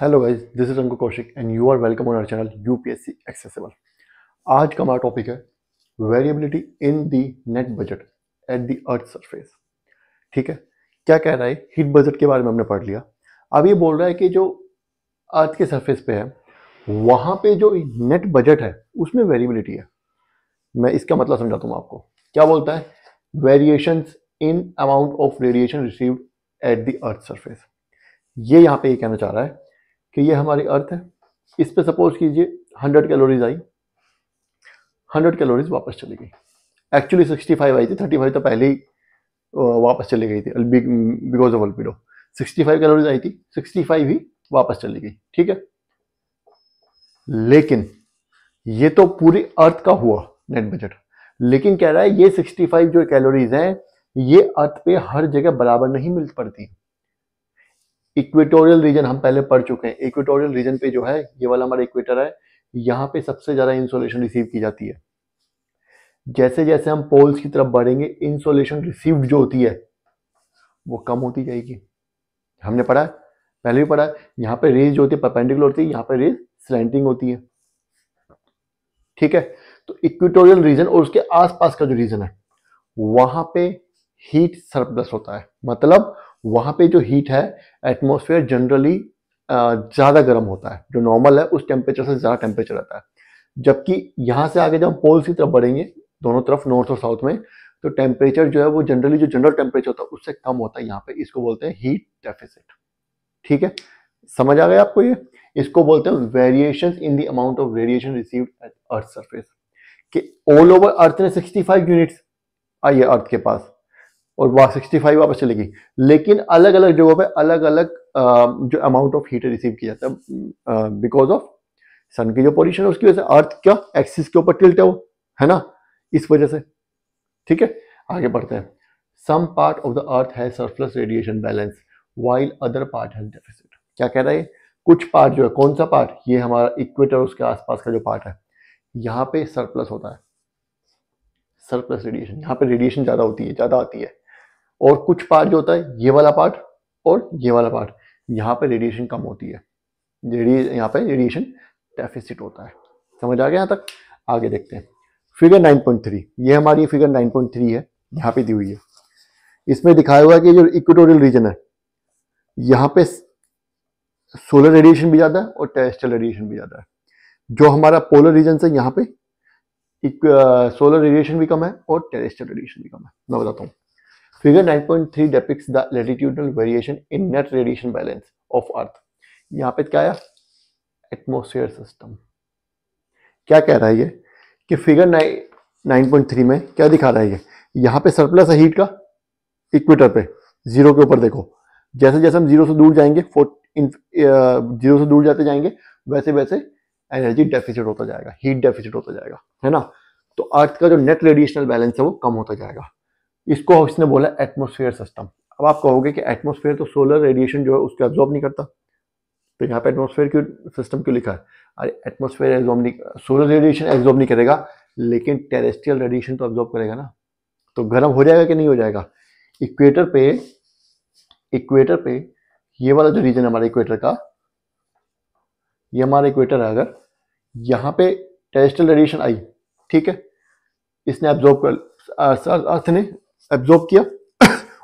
Hello guys, this is Ankur Kaushik and you are welcome on our channel UPSC accessible. आज का हमारा topic है variability in the net budget at the earth surface. ठीक है, क्या कह रहा है? हीट बजट के बारे में हमने पढ़ लिया। अब ये बोल रहा है कि जो अर्थ के सरफेस पे है वहां पे जो नेट बजट है उसमें वेरिएबिलिटी है। मैं इसका मतलब समझाता हूँ आपको। क्या बोलता है? Variations in amount of radiation received eight the earth surface. ये यहाँ पे ये कहना चाह रहा है कि ये हमारी अर्थ है, इस पे सपोज कीजिए 100 कैलोरीज आई, 100 कैलोरीज वापस चली गई। एक्चुअली 65 आई थी, 35 तो पहले ही वापस चली गई थी बिकॉज ऑफ अल्बिडो। 65 कैलोरीज आई थी, 65 ही वापस चली गई। ठीक है, लेकिन ये तो पूरी अर्थ का हुआ नेट बजट। लेकिन कह रहा है ये 65 जो कैलोरीज हैं ये अर्थ पे हर जगह बराबर नहीं मिल पड़ती। इक्वेटोरियल रीजन हम पहले पढ़ चुके हैं। इक्वेटोरियल रीजन पे जो है, ये वाला हमारा इक्वेटर है, यहाँ पे सबसे ज्यादा इंसोलेशन रिसीव की जाती है। जैसे जैसे हम पोल्स की तरफ बढ़ेंगे इंसोलेशन रिसीव्ड जो होती है वो कम होती जाएगी। हमने पढ़ा है, पहले भी पढ़ा है। यहाँ पे रेज जो होती है परपेंडिकुलर होती है, यहाँ पे रेज स्लैंटिंग होती है। ठीक है, तो इक्वेटोरियल रीजन और उसके आसपास का जो रीजन है वहां पे हीट सरप्लस होता है। मतलब वहां पे जो हीट है, एटमॉस्फेयर जनरली ज्यादा गर्म होता है। जो नॉर्मल है उस टेम्परेचर से ज्यादा टेम्परेचर रहता है। जबकि यहां से आगे जब हम पोल्स की तरफ बढ़ेंगे, दोनों तरफ नॉर्थ और साउथ में, तो टेम्परेचर जो है वो जनरली जो जनरल टेम्परेचर होता है उससे कम होता है। यहाँ पे इसको बोलते हैं हीट डेफिसिट। ठीक है, समझ आ गया आपको? ये इसको बोलते हैं variation in the amount of radiation received at earth surface. कि ऑल ओवर अर्थ ने 65 यूनिट्स आई है अर्थ के पास और वह 65 वापस चलेगी, लेकिन अलग अलग जगहों पे अलग अलग जो अमाउंट ऑफ हीट रिसीव किया जाता है बिकॉज ऑफ सन की जो पोजीशन है उसकी वजह से। अर्थ क्या एक्सिस के ऊपर टिल्ट है वो, है ना, इस वजह से। ठीक है, आगे बढ़ते हैं। Some part of the earth has surplus radiation balance while other part has deficit. क्या कह रहा है? कुछ पार्ट जो है, कौन सा पार्ट? ये हमारा इक्वेटर उसके आसपास का जो पार्ट है, यहाँ पे सरप्लस होता है। सरप्लस रेडिएशन, यहाँ पे रेडिएशन ज्यादा होती है, ज्यादा आती है। और कुछ पार्ट जो होता है, ये वाला पार्ट और ये वाला पार्ट, यहाँ पे रेडिएशन कम होती है। यहाँ पे रेडिएशन डेफिसिट होता है। समझ आ गया यहाँ तक? आगे देखते हैं फिगर 9.3। ये हमारी फिगर 9.3 है, यहाँ पे दी हुई है। इसमें दिखाया हुआ है कि जो इक्वेटोरियल रीजन है यहाँ पे सोलर रेडिएशन भी ज्यादा है और टेरेस्ट्रियल रेडिएशन भी ज्यादा है। जो हमारा पोलर रीजन है यहाँ पे सोलर रेडिएशन भी कम है और टेरेस्ट्रियल रेडिएशन भी कम है। मैं बताता हूँ। Figure 9.3 depicts the latitudinal variation in net radiation balance of Earth। यहाँ पे क्या है? Atmosphere system. क्या कह रहा है ये कि फिगर 9.3 में क्या दिखा रहा है? ये यहाँ पे सरप्लस है हीट का इक्वेटर पे, जीरो के ऊपर देखो। जैसे जैसे हम जीरो से दूर जाएंगे, जीरो से दूर जाते जाएंगे, वैसे वैसे एनर्जी डेफिसिट होता जाएगा, हीट डेफिसिट होता जाएगा, है ना। तो अर्थ का जो नेट रेडिएशनल बैलेंस है वो कम होता जाएगा। इसको उसने बोला एटमॉस्फेयर सिस्टम। अब आप कहोगे कि एटमॉस्फेयर तो सोलर रेडिएशन जो है उसको एब्जॉर्ब नहीं करता, तो यहाँ पे एटमॉस्फेयर क्यों सिस्टम क्यों लिखा है? अरे एटमॉस्फेयर एब्जॉर्ब नहीं, सोलर रेडिएशन एब्जॉर्ब नहीं करेगा, लेकिन टेरेस्ट्रियल रेडिएशन तो एब्जॉर्ब करेगा ना। तो गर्म हो जाएगा कि नहीं हो जाएगा? इक्वेटर पे ये वाला जो रीजन हमारा इक्वेटर का, ये हमारा इक्वेटर है। अगर यहाँ पे टेरेस्ट्रियल रेडिएशन आई, ठीक है, इसने एब्जॉर्ब कर, अर्थ ने एब्जॉर्ब किया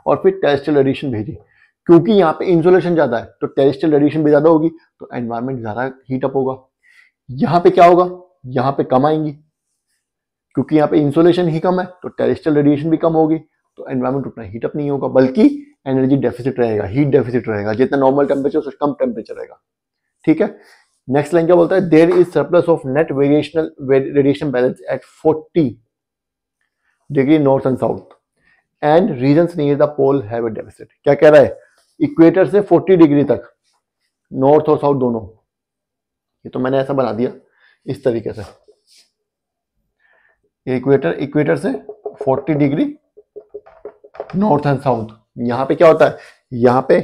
और फिर टेरेस्ट्रियल रेडिएशन भेजी। क्योंकि यहाँ पे इंसोलेशन ज्यादा है तो टेरेस्ट्रियल रेडिएशन भी ज्यादा होगी, तो एनवायरमेंट ज्यादा हीट अप होगा। यहाँ पे क्या होगा? यहाँ पे कम आएंगी, क्योंकि यहाँ पे इंसोलेशन ही कम है तो टेरेस्ट्रियल रेडिएशन भी कम होगी, तो एनवायरमेंट उतना हीट अप नहीं होगा, बल्कि एनर्जी डेफिसिट रहेगा, हीट डेफिसिट रहेगा। जितना नॉर्मल टेम्परेचर उससे कम टेम्परेचर रहेगा। ठीक है, नेक्स्ट लाइन क्या बोलता है? There is surplus of net radiation balance at 40 degree north and south and regions near the pole have a deficit. क्या कह रहा है? इक्वेटर से 40 डिग्री तक, नॉर्थ और साउथ दोनों। ये तो मैंने ऐसा बना दिया इस तरीके से, इक्वेटर से 40 डिग्री नॉर्थ एंड साउथ। यहाँ पे क्या होता है? यहाँ पे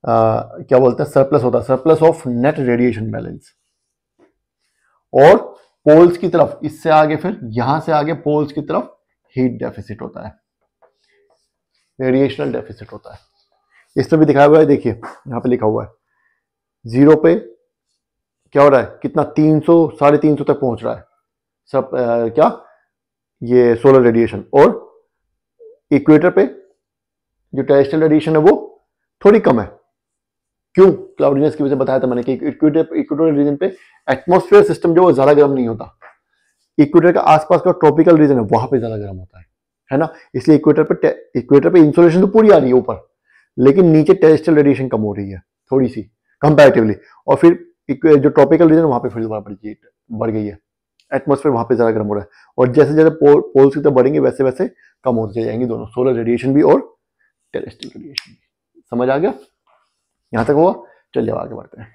क्या बोलते हैं? सरप्लस होता है, surplus of net radiation balance. और पोल्स की तरफ, इससे आगे फिर यहां से आगे पोल्स की तरफ हीट डेफिसिट होता है, रेडिएशनल डेफिसिट होता है। इसमें भी दिखाया हुआ है, देखिए यहाँ पे लिखा हुआ है जीरो पे क्या हो रहा है, कितना 300 350 तक पहुंच रहा है सब क्या ये सोलर रेडिएशन। और इक्वेटर पे जो टेरेस्ट्रियल रेडिएशन है वो थोड़ी कम है। क्यों? क्लाउडीनेस की वजह से बताया था मैंने कि इक्वेटोरियल रीजन पे एटमॉस्फेयर सिस्टम जो वो ज्यादा गर्म नहीं होता। इक्वेटर का आसपास का ट्रॉपिकल रीजन है वहां पे ज्यादा गर्म होता है ना। इसलिए इक्वेटर पे इंसोलेशन तो पूरी आ रही है ऊपर, लेकिन नीचे टेरेस्ट्रियल रेडिएशन कम हो रही है थोड़ी सी कंपैरेटिवली। और फिर जो ट्रॉपिकल रीजन वहां पे फिर दोबारा बढ़ गई है, एटमॉस्फेयर वहां पे ज्यादा गर्म हो रहा है। और जैसे जैसे पोल्स की तरफ बढ़ेंगे वैसे वैसे कम होते जाएंगे दोनों, सोलर रेडिएशन भी और टेरेस्ट्रियल रेडिएशन भी। समझ आ गया? यहां तक हुआ? चलिए आगे बढ़ते हैं।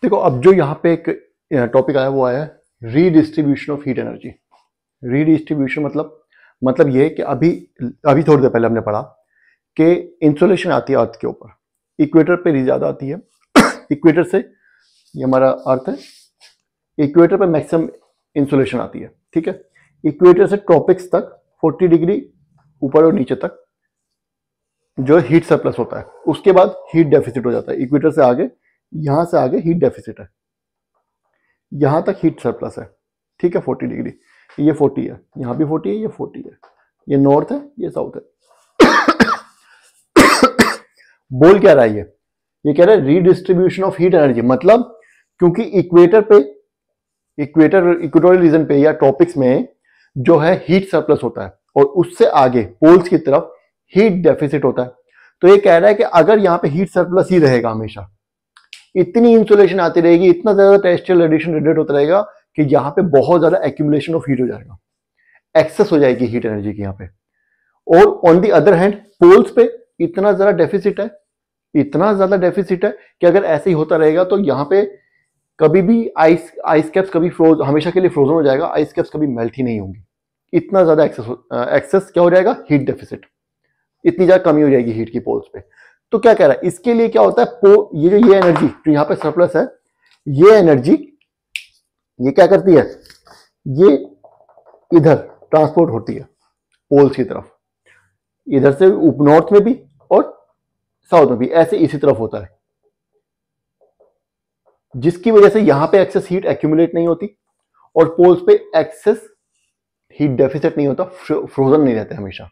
देखो अब जो यहाँ पे एक टॉपिक आया वो आया है redistribution of heat energy. Redistribution मतलब ये कि अभी थोड़ी देर पहले हमने पढ़ा कि इंसोलेशन आती है अर्थ के ऊपर, इक्वेटर पे ज्यादा आती है। इक्वेटर से, ये हमारा अर्थ है, इक्वेटर पे मैक्सिमम इंसोलेशन आती है, ठीक है। इक्वेटर से ट्रॉपिक्स तक 40 डिग्री ऊपर और नीचे तक जो हीट सरप्लस होता है, उसके बाद हीट डेफिसिट हो जाता है। इक्वेटर से आगे, यहां से आगे हीट डेफिसिट है, यहां तक हीट सरप्लस है, ठीक है। 40 डिग्री, ये 40 है, यहां भी 40 है, ये 40 है, ये नॉर्थ है, ये साउथ है। बोल क्या रहा है ये कह रहा है रीडिस्ट्रीब्यूशन ऑफ हीट एनर्जी। मतलब क्योंकि इक्वेटोरियल रीजन पे या ट्रॉपिक्स में जो है हीट सरप्लस होता है और उससे आगे पोल्स की तरफ हीट डेफिसिट होता है। तो ये कह रहा है कि अगर यहाँ पे हीट सरप्लस ही रहेगा हमेशा, इतनी इंसुलेशन आती रहेगी, इतना ज्यादा टेरेस्ट्रियल रेडिएशन रेडिएट होता रहेगा कि यहाँ पे बहुत ज्यादा एक्यूमुलेशन ऑफ हीट हो जाएगा, एक्सेस हो जाएगी हीट एनर्जी की यहाँ पे। और on the other hand poles पे इतना ज्यादा डेफिसिट है, इतना ज्यादा डेफिसिट है कि अगर ऐसे ही होता रहेगा तो यहाँ पे कभी भी आइस कैप्स कभी हमेशा के लिए फ्रोजन हो जाएगा, आइस कैप्स कभी मेल्ट ही नहीं होंगी। इतना ज्यादा एक्सेस क्या हो जाएगा, हीट डेफिसिट, इतनी ज्यादा कमी हो जाएगी हीट की पोल्स पे। तो क्या कह रहा है, इसके लिए क्या होता है, ये एनर्जी जो यहाँ पे सरप्लस है, ये एनर्जी ये क्या करती है, ये इधर ट्रांसपोर्ट होती है पोल्स की तरफ, इधर से नॉर्थ में भी और साउथ में भी, ऐसे इसी तरफ होता है, जिसकी वजह से यहां पे एक्सेस हीट एक्यूमुलेट नहीं होती और पोल्स पे एक्सेस हीट डेफिसिट नहीं होता, फ्रोजन नहीं रहते हमेशा,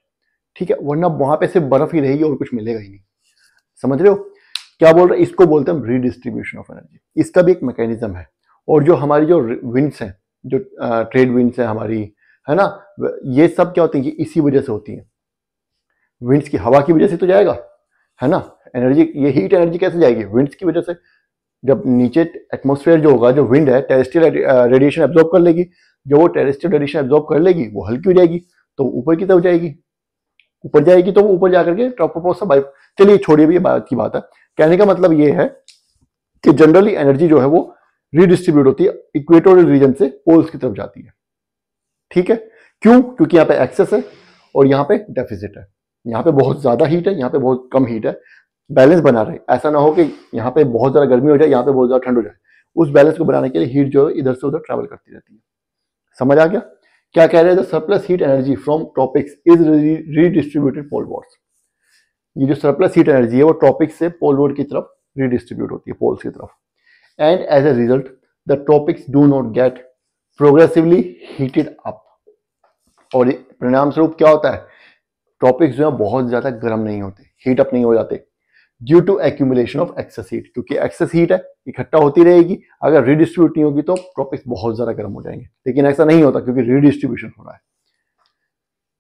ठीक है। वरना वहां पे सिर्फ बर्फ ही रहेगी और कुछ मिलेगा ही नहीं। समझ रहे हो क्या बोल रहे हैं? इसको बोलते हैं रीडिस्ट्रीब्यूशन ऑफ एनर्जी। इसका भी एक मैकेनिज्म है। और जो हमारी जो विंड्स हैं, जो ट्रेड विंड्स है हमारी, है ना, ये सब क्या होती है, इसी वजह से होती है। विंड्स की, हवा की वजह से तो जाएगा, है ना, एनर्जी, ये हीट एनर्जी कैसे जाएगी, विंड्स की वजह से। जब नीचे एटमॉस्फेयर जो होगा, जो विंड है, टेरेस्ट्रियल रेडिएशन एब्जॉर्ब कर लेगी, जो वो टेरेस्ट्रियल रेडिएशन एब्जॉर्ब कर लेगी वो हल्की हो जाएगी, तो ऊपर की तरफ जाएगी, ऊपर जाएगी तो ऊपर जाकर के ट्रोपोस्फीयर बाय। चलिए छोड़िए, भी बात की बात है। कहने का मतलब ये है कि जनरली एनर्जी जो है वो रीडिस्ट्रीब्यूट होती है, इक्वेटोरियल रीजन से पोल्स की तरफ जाती है, ठीक है। क्यों? क्योंकि यहाँ पे एक्सेस है और यहाँ पे डेफिसिट है। यहाँ पे बहुत ज्यादा हीट है, यहाँ पे बहुत कम हीट है, बैलेंस बना रहे। ऐसा ना हो कि यहाँ पे बहुत ज्यादा गर्मी हो जाए, यहाँ पे बहुत ज्यादा ठंड हो जाए। उस बैलेंस को बनाने के लिए हीट जो है इधर से उधर ट्रैवल करती रहती है। समझ आ गया? क्या कह रहे हैं, the surplus heat energy from tropics is redistributed polewards. ये जो सरप्लस हीट एनर्जी है वो ट्रॉपिक्स से पोलवर्ड की तरफ रीडिस्ट्रीब्यूट होती है, पोल्स की तरफ। And as a result the tropics do not get progressively heated up. और परिणाम स्वरूप क्या होता है, ट्रॉपिक्स जो है बहुत ज्यादा गर्म नहीं होते, हीट अप नहीं हो जाते, due to accumulation of excess heat. क्योंकि एक्सेस हीट है, इकट्ठा होती रहेगी, अगर रीडिस्ट्रीब्यूट नहीं होगी तो ट्रॉपिक्स बहुत ज्यादा गर्म हो जाएंगे। लेकिन ऐसा नहीं होता क्योंकि रीडिस्ट्रीब्यूशन हो रहा है।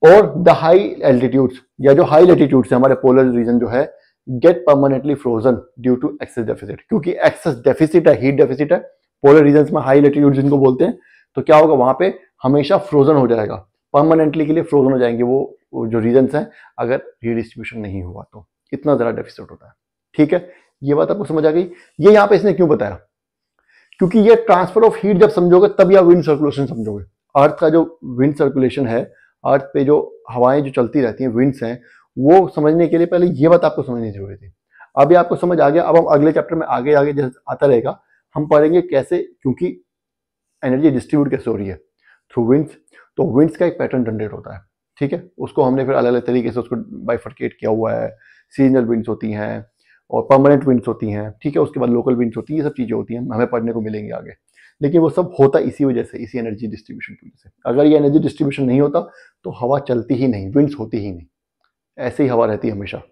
और द हाई एल्टीट्यूड्स, या जो हाई लेटीट्यूड्स है, हमारे पोलर रीजन जो है, get permanently frozen due to excess deficit. क्योंकि एक्सेस डेफिसिट है, हीट डेफिसिट है पोलर रीजन में, हाई लेटीट्यूड जिनको बोलते हैं, तो क्या होगा, वहां पे हमेशा फ्रोजन हो जाएगा, परमानेंटली के लिए फ्रोजन हो जाएंगे वो जो रीजन्स हैं, अगर रीडिस्ट्रीब्यूशन नहीं हुआ तो। इतना ज्यादा डेफिसिट होता है, ठीक है। ये बात आपको समझ आ गई? ये यहाँ पे इसने क्यों बताया, क्योंकि ये ट्रांसफर ऑफ हीट जब समझोगे तब या विंड सर्कुलेशन समझोगे। अर्थ का जो विंड सर्कुलेशन है, अर्थ पे जो हवाएं जो चलती रहती हैं, विंड्स हैं, वो समझने के लिए पहले ये बात आपको समझनी जरूरी थी। अभी आपको समझ आ गया। अब हम अगले चैप्टर में आगे आगे जैसे आता रहेगा हम पढ़ेंगे कैसे, क्योंकि एनर्जी डिस्ट्रीब्यूट कैसे हो रही है थ्रू विंड्स। तो विंड्स का एक पैटर्न जनरेट होता है, ठीक है, उसको हमने फिर अलग अलग तरीके से उसको बाइफर्केट किया हुआ है। सीजनल विंड्स होती हैं और परमानेंट विंड्स होती हैं, ठीक है, उसके बाद लोकल विंड्स होती हैं, ये सब चीज़ें होती हैं, हमें पढ़ने को मिलेंगे आगे। लेकिन वो सब होता इसी वजह से, इसी एनर्जी डिस्ट्रीब्यूशन की वजह से। अगर ये एनर्जी डिस्ट्रीब्यूशन नहीं होता तो हवा चलती ही नहीं, विंड्स होती ही नहीं, ऐसे ही हवा रहती है हमेशा,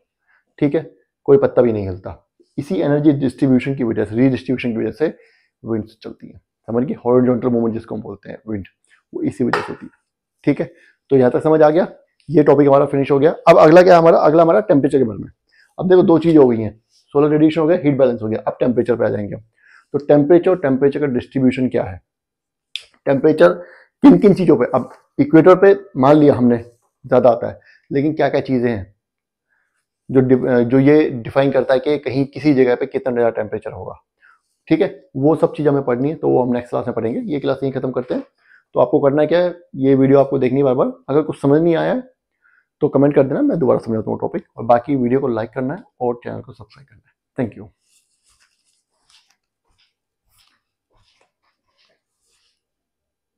ठीक है, कोई पत्ता भी नहीं हिलता। इसी एनर्जी डिस्ट्रीब्यूशन की वजह से, रीडिस्ट्रीब्यूशन की वजह से विंड्स चलती है, समझ गए, हॉरिजॉन्टल मूवमेंट जिसको हम बोलते हैं विंड, वो इसी वजह से होती है, ठीक है। तो यहाँ तक समझ आ गया, ये टॉपिक हमारा फिनिश हो गया। अब अगला क्या हमारा, अगला हमारा टेम्परेचर के बारे में। अब देखो दो चीज हो गई हैं, सोलर रेडिएशन हो गया, हीट बैलेंस हो गया, अब टेम्परेचर पे आ जाएंगे। तो टेम्परेचर का डिस्ट्रीब्यूशन क्या है, टेम्परेचर किन किन चीजों पे, अब इक्वेटर पे मान लिया हमने ज्यादा आता है, लेकिन क्या क्या चीजें हैं जो ये डिफाइन करता है कि कहीं किसी जगह पे कितना ज्यादा टेम्परेचर होगा, ठीक है, वो सब चीज़ हमें पढ़नी है, तो वो हम नेक्स्ट क्लास में पढ़ेंगे। ये क्लास यहीं खत्म करते हैं। तो आपको करना क्या है, ये वीडियो आपको देखनी है बार बार, अगर कुछ समझ नहीं आया है तो कमेंट कर देना, मैं दोबारा समझाता हूँ टॉपिक, और बाकी वीडियो को लाइक करना है और चैनल को सब्सक्राइब करना है। Thank you.